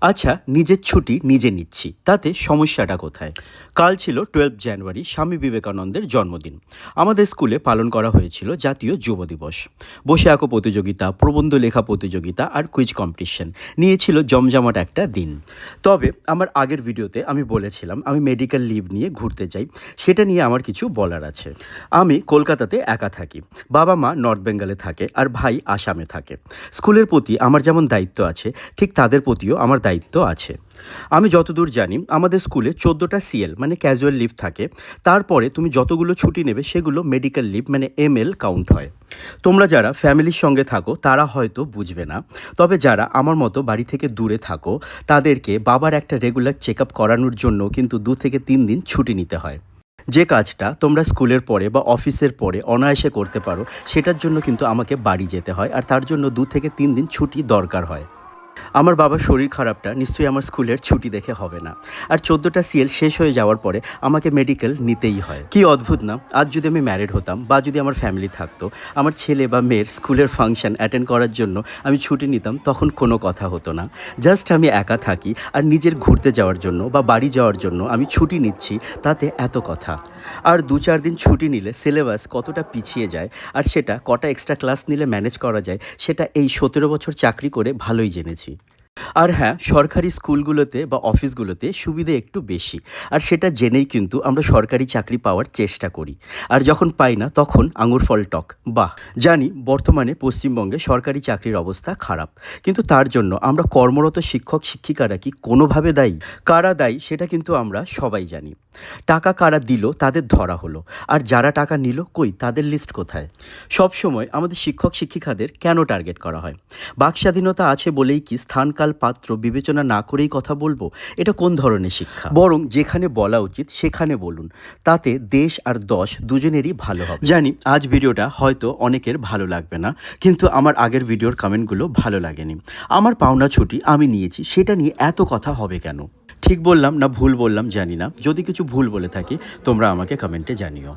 আচ্ছা, নিজের ছুটি নিজে নিচ্ছি, তাতে সমস্যাটা কোথায়? কাল ছিল 12 জানুয়ারি, স্বামী বিবেকানন্দের জন্মদিন। আমাদের স্কুলে পালন করা হয়েছিল জাতীয় যুব দিবস। বসে আঁকো প্রতিযোগিতা, প্রবন্ধ লেখা প্রতিযোগিতা আর কুইজ কম্পিটিশন নিয়েছিল জমজমাট একটা দিন। তবে আমার আগের ভিডিওতে আমি বলেছিলাম আমি মেডিকেল লিভ নিয়ে ঘুরতে যাই, সেটা নিয়ে আমার কিছু বলার আছে। আমি কলকাতাতে একা থাকি, বাবা মা নর্থ বেঙ্গলে থাকে আর ভাই আসামে থাকে। স্কুলের প্রতি আমার যেমন দায়িত্ব আছে, ঠিক তাদের প্রতিও আমার দায়িত্ব আছে। আমি যতদূর জানি আমাদের স্কুলে 14টা সিএল মানে ক্যাজুয়াল লিভ থাকে। তারপরে তুমি যতগুলো ছুটি নেবে সেগুলো মেডিকেল লিভ মানে এমএল কাউন্ট হয়। তোমরা যারা ফ্যামিলির সঙ্গে থাকো তারা হয়তো বুঝবে না, তবে যারা আমার মতো বাড়ি থেকে দূরে থাকো তাদেরকে বাবার একটা রেগুলার চেক আপ করানোর জন্য কিন্তু 2 থেকে 3 দিন ছুটি নিতে হয়। যে কাজটা তোমরা স্কুলের পরে বা অফিসের পরে অনায়াসে করতে পারো, সেটার জন্য কিন্তু আমাকে বাড়ি যেতে হয়, আর তার জন্য 2 থেকে 3 দিন ছুটি দরকার হয়। আমার বাবার শরীর খারাপটা নিশ্চয়ই আমার স্কুলের ছুটি দেখে হবে না। আর 14টা সিএল শেষ হয়ে যাওয়ার পরে আমাকে মেডিকেল নিতেই হয়। কি অদ্ভুত না? আজ যদি আমি ম্যারিড হতাম বা যদি আমার ফ্যামিলি থাকতো, আমার ছেলে বা মেয়ের স্কুলের ফাংশন অ্যাটেন্ড করার জন্য আমি ছুটি নিতাম, তখন কোনো কথা হতো না। জাস্ট আমি একা থাকি আর নিজের ঘুরতে যাওয়ার জন্য বা বাড়ি যাওয়ার জন্য আমি ছুটি নিচ্ছি, তাতে এত কথা। আর 2-4 দিন ছুটি নিলে সিলেবাস কতটা পিছিয়ে যায় আর সেটা কটা এক্সট্রা ক্লাস নিলে ম্যানেজ করা যায়, সেটা এই 17 বছর চাকরি করে ভালোই জেনেছি। আর হ্যাঁ, সরকারি স্কুলগুলোতে বা অফিসগুলোতে সুবিধে একটু বেশি, আর সেটা জেনেই কিন্তু আমরা সরকারি চাকরি পাওয়ার চেষ্টা করি। আর যখন পাই না তখন আঙুর ফল টক। বাহ, জানি বর্তমানে পশ্চিমবঙ্গে সরকারি চাকরির অবস্থা খারাপ, কিন্তু তার জন্য আমরা কর্মরত শিক্ষক শিক্ষিকারা কি কোনোভাবে দায়ী? কারা দায়ী সেটা কিন্তু আমরা সবাই জানি। টাকা কারা দিল তাদের ধরা হলো, আর যারা টাকা নিল কই তাদের লিস্ট কোথায়? সবসময় আমাদের শিক্ষক শিক্ষিকাদের কেন টার্গেট করা হয়? বাকস্বাধীনতা আছে বলেই কি স্থানকাল পাত্র বিবেচনা না করেই কথা বলবো? এটা কোন ধরনের শিক্ষা? বরং যেখানে বলা উচিত সেখানে বলুন, তাতে দেশ আর দশ দুজনেরই ভালো হবে। জানি আজ ভিডিওটা হয়তো অনেকের ভালো লাগবে না, কিন্তু আমার আগের ভিডিওর কমেন্টগুলো ভালো লাগেনি। আমার পাওনা ছুটি আমি নিয়েছি, সেটা নিয়ে এত কথা হবে কেন? ঠিক বললাম না ভুল বললাম জানি না, যদি কিছু ভুল বলে থাকি তোমরা আমাকে কমেন্টে জানিও।